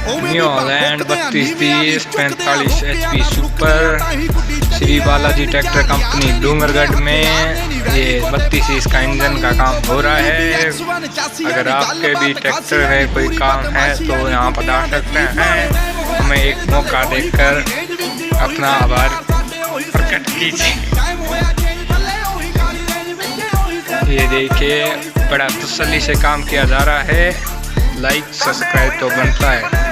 New Holland 3230 HP super Shri Balaji tractor company Dungargarh में ये 32 का इंजन का काम हो रहा है। अगर आपके भी ट्रैक्टर में कोई काम है तो यहाँ बता सकते हैं, हमें एक मौका देकर अपना आभार प्रकट कीजिए। ये देखिए बड़ा तसल्ली से काम किया जा रहा है। लाइक सब्सक्राइब तो बनता है।